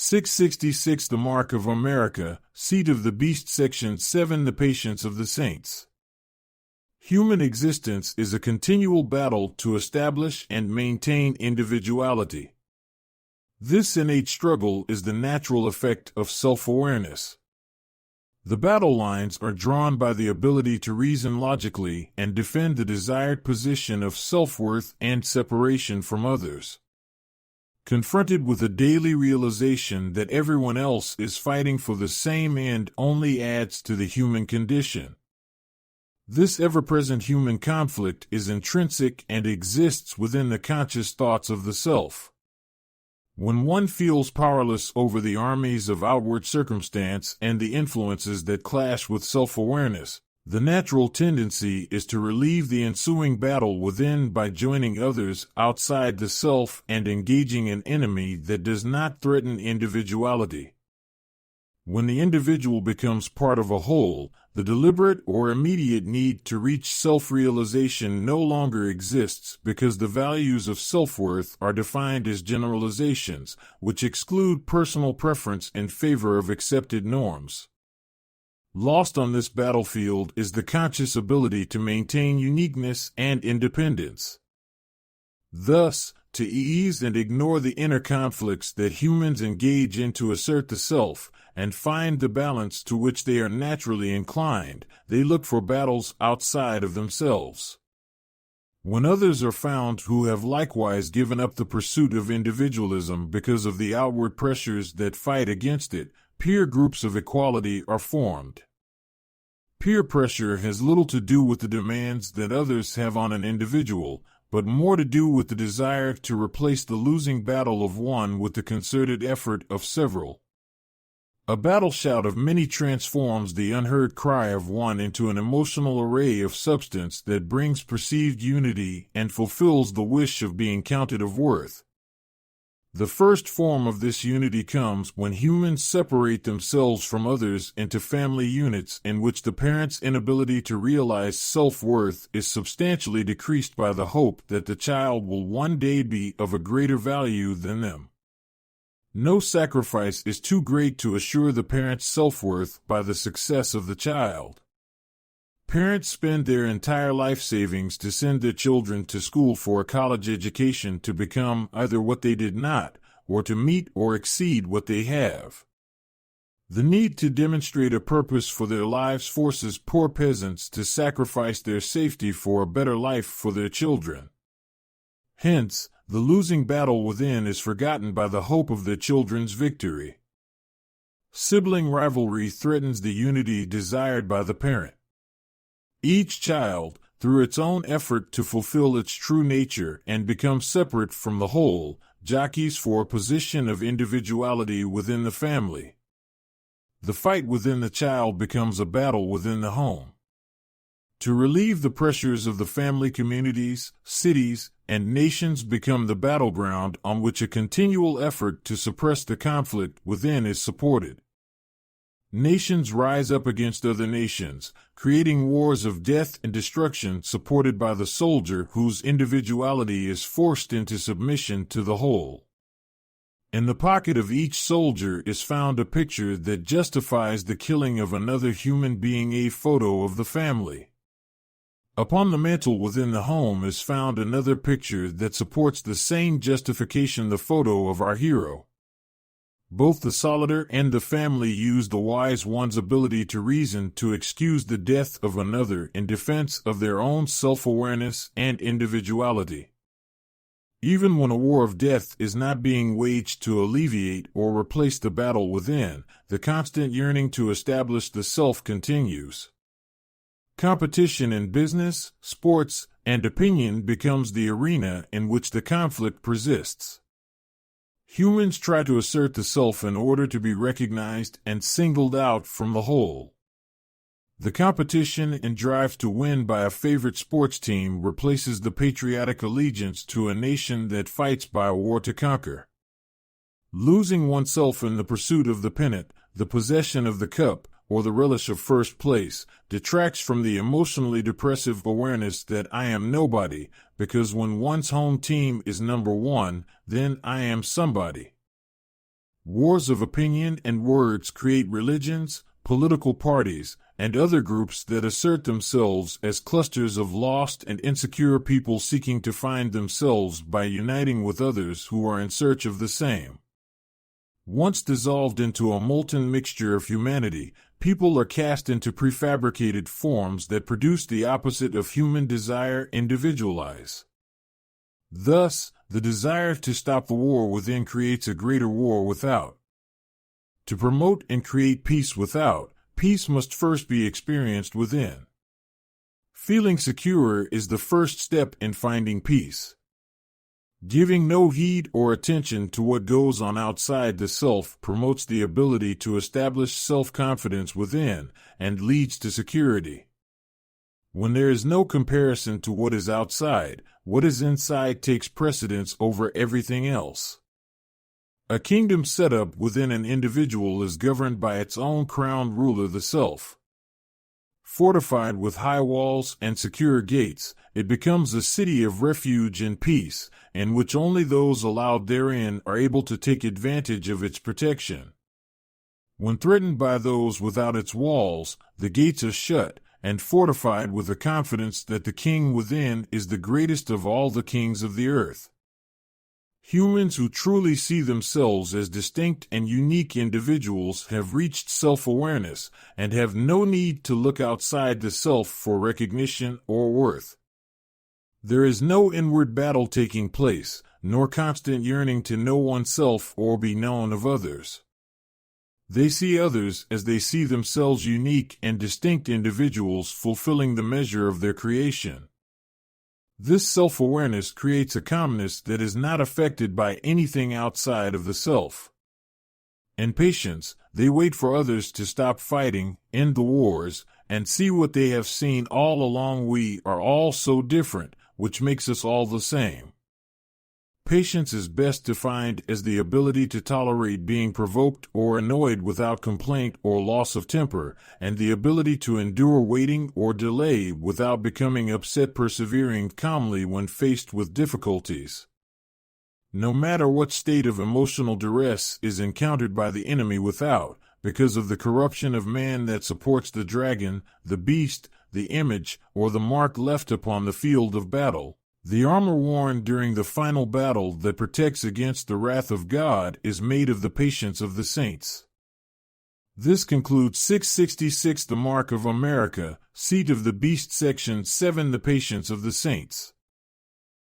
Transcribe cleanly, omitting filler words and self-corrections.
666 The Mark of America, Seat of the Beast. Section 7 The Patience of the Saints. Human existence is a continual battle to establish and maintain individuality. This innate struggle is the natural effect of self-awareness. The battle lines are drawn by the ability to reason logically and defend the desired position of self-worth and separation from others. Confronted with a daily realization that everyone else is fighting for the same end only adds to the human condition. This ever-present human conflict is intrinsic and exists within the conscious thoughts of the self. When one feels powerless over the armies of outward circumstance and the influences that clash with self-awareness, the natural tendency is to relieve the ensuing battle within by joining others outside the self and engaging an enemy that does not threaten individuality. When the individual becomes part of a whole, the deliberate or immediate need to reach self-realization no longer exists because the values of self-worth are defined as generalizations, which exclude personal preference in favor of accepted norms. Lost on this battlefield is the conscious ability to maintain uniqueness and independence. Thus, to ease and ignore the inner conflicts that humans engage in to assert the self, and find the balance to which they are naturally inclined, they look for battles outside of themselves. When others are found who have likewise given up the pursuit of individualism because of the outward pressures that fight against it, peer groups of equality are formed. Peer pressure has little to do with the demands that others have on an individual, but more to do with the desire to replace the losing battle of one with the concerted effort of several. A battle shout of many transforms the unheard cry of one into an emotional array of substance that brings perceived unity and fulfills the wish of being counted of worth. The first form of this unity comes when humans separate themselves from others into family units in which the parent's inability to realize self-worth is substantially decreased by the hope that the child will one day be of a greater value than them. No sacrifice is too great to assure the parent's self-worth by the success of the child. Parents spend their entire life savings to send their children to school for a college education to become either what they did not, or to meet or exceed what they have. The need to demonstrate a purpose for their lives forces poor peasants to sacrifice their safety for a better life for their children. Hence, the losing battle within is forgotten by the hope of their children's victory. Sibling rivalry threatens the unity desired by the parent. Each child, through its own effort to fulfill its true nature and become separate from the whole, jockeys for a position of individuality within the family. The fight within the child becomes a battle within the home. To relieve the pressures of the family, communities, cities, and nations become the battleground on which a continual effort to suppress the conflict within is supported. Nations rise up against other nations, creating wars of death and destruction supported by the soldier whose individuality is forced into submission to the whole. In the pocket of each soldier is found a picture that justifies the killing of another human being, a photo of the family. Upon the mantle within the home is found another picture that supports the same justification, the photo of our hero. Both the soldier and the family use the wise one's ability to reason to excuse the death of another in defense of their own self-awareness and individuality. Even when a war of death is not being waged to alleviate or replace the battle within, the constant yearning to establish the self continues. Competition in business, sports, and opinion becomes the arena in which the conflict persists. Humans try to assert the self in order to be recognized and singled out from the whole. The competition and drive to win by a favorite sports team replaces the patriotic allegiance to a nation that fights by a war to conquer. Losing oneself in the pursuit of the pennant, the possession of the cup, or the relish of first place, detracts from the emotionally depressive awareness that I am nobody, because when one's home team is number one, then I am somebody. Wars of opinion and words create religions, political parties, and other groups that assert themselves as clusters of lost and insecure people seeking to find themselves by uniting with others who are in search of the same. Once dissolved into a molten mixture of humanity, people are cast into prefabricated forms that produce the opposite of human desire, individualize. Thus, the desire to stop the war within creates a greater war without. To promote and create peace without, peace must first be experienced within. Feeling secure is the first step in finding peace. Giving no heed or attention to what goes on outside the self promotes the ability to establish self-confidence within and leads to security. When there is no comparison to what is outside, what is inside takes precedence over everything else. A kingdom set up within an individual is governed by its own crowned ruler, the self. Fortified with high walls and secure gates, it becomes a city of refuge and peace, in which only those allowed therein are able to take advantage of its protection. When threatened by those without its walls, the gates are shut, and fortified with the confidence that the king within is the greatest of all the kings of the earth. Humans who truly see themselves as distinct and unique individuals have reached self-awareness and have no need to look outside the self for recognition or worth. There is no inward battle taking place, nor constant yearning to know oneself or be known of others. They see others as they see themselves, unique and distinct individuals fulfilling the measure of their creation. This self-awareness creates a calmness that is not affected by anything outside of the self. In patience, they wait for others to stop fighting, end the wars, and see what they have seen all along: we are all so different, which makes us all the same. Patience is best defined as the ability to tolerate being provoked or annoyed without complaint or loss of temper, and the ability to endure waiting or delay without becoming upset, persevering calmly when faced with difficulties. No matter what state of emotional duress is encountered by the enemy without, because of the corruption of man that supports the dragon, the beast, the image, or the mark left upon the field of battle, the armor worn during the final battle that protects against the wrath of God is made of the patience of the saints. This concludes 666, The Mark of America, Seat of the Beast, Section 7, The Patience of the Saints.